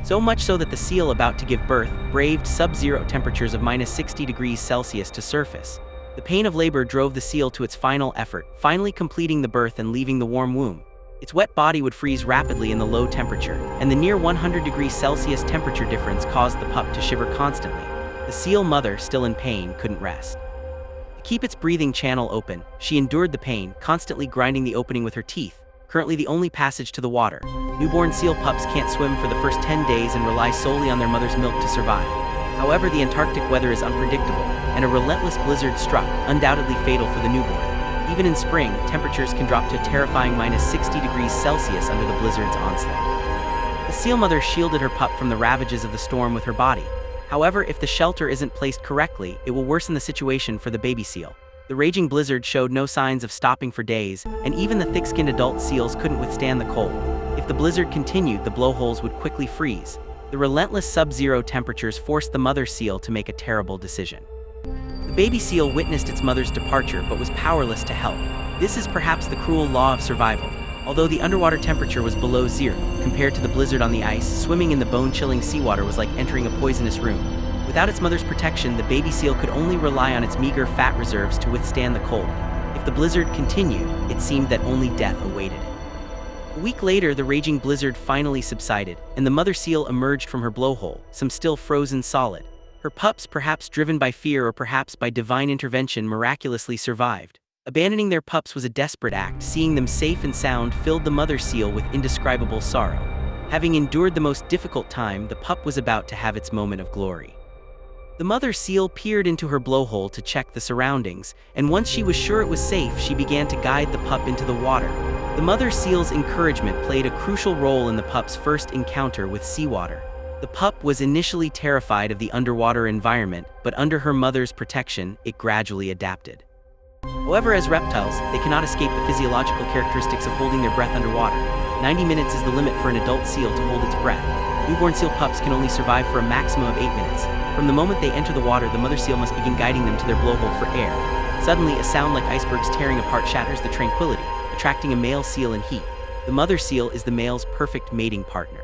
So much so that the seal about to give birth braved sub-zero temperatures of -60 degrees Celsius to surface. The pain of labor drove the seal to its final effort, finally completing the birth and leaving the warm womb. Its wet body would freeze rapidly in the low temperature, and the near 100 degrees Celsius temperature difference caused the pup to shiver constantly. The seal mother, still in pain, couldn't rest. To keep its breathing channel open, she endured the pain, constantly grinding the opening with her teeth, currently the only passage to the water. Newborn seal pups can't swim for the first 10 days and rely solely on their mother's milk to survive. However, the Antarctic weather is unpredictable, and a relentless blizzard struck, undoubtedly fatal for the newborn. Even in spring, temperatures can drop to a terrifying -60 degrees Celsius under the blizzard's onslaught. The seal mother shielded her pup from the ravages of the storm with her body. However, if the shelter isn't placed correctly, it will worsen the situation for the baby seal. The raging blizzard showed no signs of stopping for days, and even the thick-skinned adult seals couldn't withstand the cold. If the blizzard continued, the blowholes would quickly freeze. The relentless sub-zero temperatures forced the mother seal to make a terrible decision. The baby seal witnessed its mother's departure but was powerless to help. This is perhaps the cruel law of survival. Although the underwater temperature was below zero, compared to the blizzard on the ice, swimming in the bone-chilling seawater was like entering a poisonous room. Without its mother's protection, the baby seal could only rely on its meager fat reserves to withstand the cold. If the blizzard continued, it seemed that only death awaited it. A week later, the raging blizzard finally subsided, and the mother seal emerged from her blowhole, some still frozen solid. Her pups, perhaps driven by fear or perhaps by divine intervention, miraculously survived. Abandoning their pups was a desperate act. Seeing them safe and sound filled the mother seal with indescribable sorrow. Having endured the most difficult time, the pup was about to have its moment of glory. The mother seal peered into her blowhole to check the surroundings, and once she was sure it was safe, she began to guide the pup into the water. The mother seal's encouragement played a crucial role in the pup's first encounter with seawater. The pup was initially terrified of the underwater environment, but under her mother's protection, it gradually adapted. However, as reptiles, they cannot escape the physiological characteristics of holding their breath underwater. 90 minutes is the limit for an adult seal to hold its breath. Newborn seal pups can only survive for a maximum of 8 minutes. From the moment they enter the water, the mother seal must begin guiding them to their blowhole for air. Suddenly, a sound like icebergs tearing apart shatters the tranquility, attracting a male seal in heat. The mother seal is the male's perfect mating partner.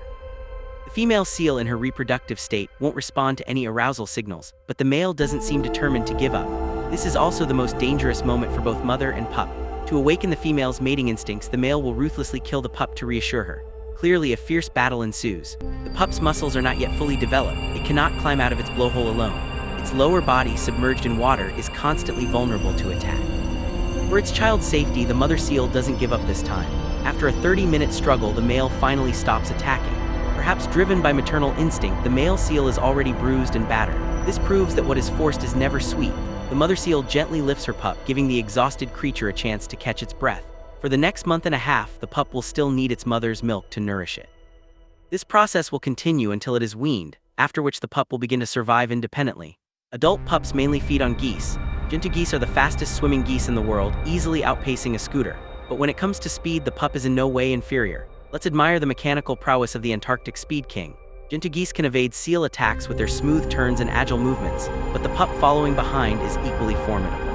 The female seal in her reproductive state won't respond to any arousal signals, but the male doesn't seem determined to give up. This is also the most dangerous moment for both mother and pup. To awaken the female's mating instincts, the male will ruthlessly kill the pup to reassure her. Clearly, a fierce battle ensues. The pup's muscles are not yet fully developed. It cannot climb out of its blowhole alone. Its lower body, submerged in water, is constantly vulnerable to attack. For its child's safety, the mother seal doesn't give up this time. After a 30-minute struggle, the male finally stops attacking. Perhaps driven by maternal instinct, the male seal is already bruised and battered. This proves that what is forced is never sweet. The mother seal gently lifts her pup, giving the exhausted creature a chance to catch its breath. For the next month and a half, the pup will still need its mother's milk to nourish it. This process will continue until it is weaned, after which the pup will begin to survive independently. Adult pups mainly feed on geese. Gentoo geese are the fastest swimming geese in the world, easily outpacing a scooter. But when it comes to speed, the pup is in no way inferior. Let's admire the mechanical prowess of the Antarctic speed king. Gentoo geese can evade seal attacks with their smooth turns and agile movements, but the pup following behind is equally formidable.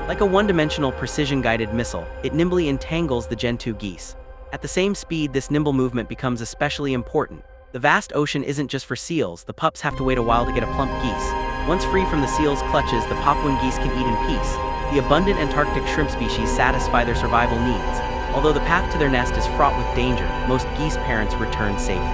Like a one-dimensional precision-guided missile, it nimbly entangles the Gentoo geese. At the same speed, this nimble movement becomes especially important. The vast ocean isn't just for seals. The pups have to wait a while to get a plump geese. Once free from the seal's clutches, the Papuan geese can eat in peace. The abundant Antarctic shrimp species satisfy their survival needs. Although the path to their nest is fraught with danger, most geese parents return safely.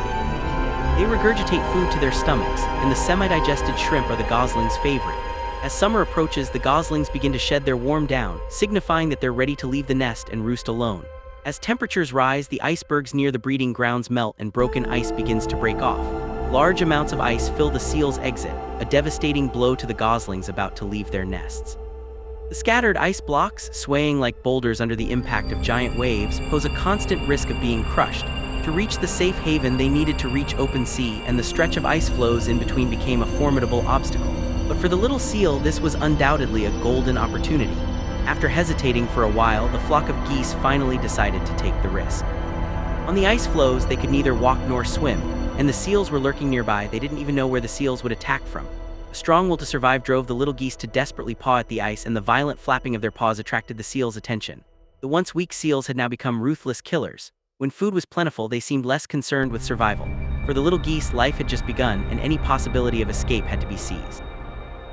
They regurgitate food to their stomachs, and the semi-digested shrimp are the gosling's favorite. As summer approaches, the goslings begin to shed their warm down, signifying that they're ready to leave the nest and roost alone. As temperatures rise, the icebergs near the breeding grounds melt and broken ice begins to break off. Large amounts of ice fill the seal's exit, a devastating blow to the goslings about to leave their nests. The scattered ice blocks, swaying like boulders under the impact of giant waves, pose a constant risk of being crushed. To reach the safe haven, they needed to reach open sea, and the stretch of ice floes in between became a formidable obstacle. But for the little seal, this was undoubtedly a golden opportunity. After hesitating for a while, the flock of geese finally decided to take the risk. On the ice floes, they could neither walk nor swim, and the seals were lurking nearby. They didn't even know where the seals would attack from. A strong will to survive drove the little geese to desperately paw at the ice, and the violent flapping of their paws attracted the seals' attention. The once weak seals had now become ruthless killers. When food was plentiful, they seemed less concerned with survival. For the little geese, life had just begun, and any possibility of escape had to be seized.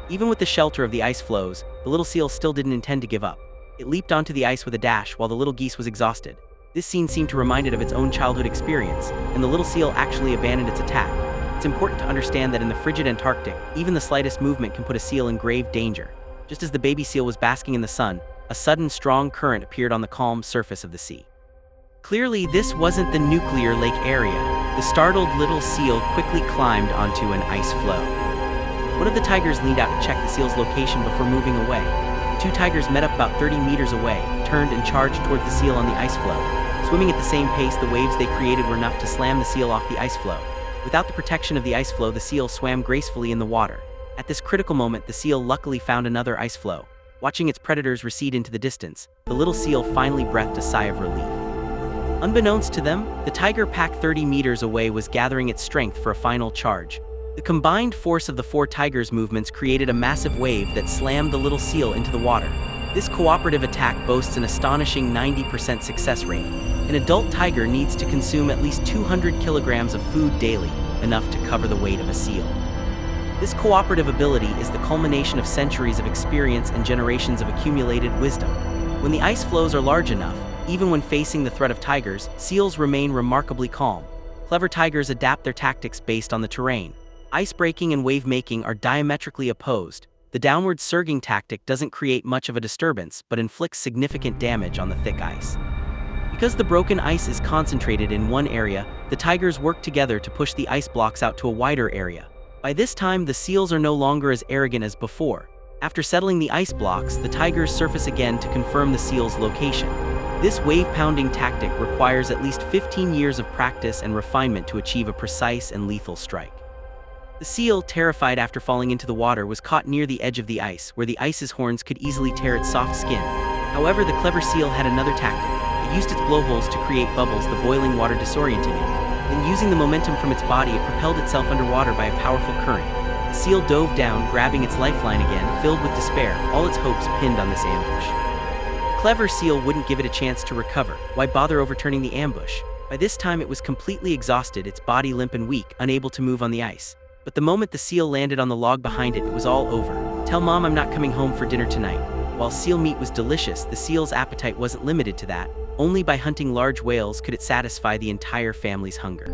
Even with the shelter of the ice floes, the little seal still didn't intend to give up. It leaped onto the ice with a dash while the little geese was exhausted. This scene seemed to remind it of its own childhood experience, and the little seal actually abandoned its attack. It's important to understand that in the frigid Antarctic, even the slightest movement can put a seal in grave danger. Just as the baby seal was basking in the sun, a sudden strong current appeared on the calm surface of the sea. Clearly, this wasn't the nuclear lake area. The startled little seal quickly climbed onto an ice floe. One of the tigers leaned out to check the seal's location before moving away. The two tigers met up about 30 meters away, turned and charged towards the seal on the ice floe. Swimming at the same pace, the waves they created were enough to slam the seal off the ice floe. Without the protection of the ice floe, the seal swam gracefully in the water. At this critical moment, the seal luckily found another ice floe. Watching its predators recede into the distance, the little seal finally breathed a sigh of relief. Unbeknownst to them, the tiger pack 30 meters away was gathering its strength for a final charge. The combined force of the four tigers' movements created a massive wave that slammed the little seal into the water. This cooperative attack boasts an astonishing 90% success rate. An adult tiger needs to consume at least 200 kilograms of food daily, enough to cover the weight of a seal. This cooperative ability is the culmination of centuries of experience and generations of accumulated wisdom. When the ice floes are large enough, even when facing the threat of tigers, seals remain remarkably calm. Clever tigers adapt their tactics based on the terrain. Ice breaking and wave making are diametrically opposed. The downward surging tactic doesn't create much of a disturbance but inflicts significant damage on the thick ice. Because the broken ice is concentrated in one area, the tigers work together to push the ice blocks out to a wider area. By this time, the seals are no longer as arrogant as before. After settling the ice blocks, the tigers surface again to confirm the seal's location. This wave-pounding tactic requires at least 15 years of practice and refinement to achieve a precise and lethal strike. The seal, terrified after falling into the water, was caught near the edge of the ice, where the ice's horns could easily tear its soft skin. However, the clever seal had another tactic. It used its blowholes to create bubbles, the boiling water disorienting it. Then, using the momentum from its body, it propelled itself underwater by a powerful current. The seal dove down, grabbing its lifeline again, filled with despair, all its hopes pinned on this ambush. The clever seal wouldn't give it a chance to recover. Why bother overturning the ambush? By this time, it was completely exhausted, its body limp and weak, unable to move on the ice. But the moment the seal landed on the log behind it, it was all over. "Tell Mom I'm not coming home for dinner tonight." While seal meat was delicious, the seal's appetite wasn't limited to that. Only by hunting large whales could it satisfy the entire family's hunger.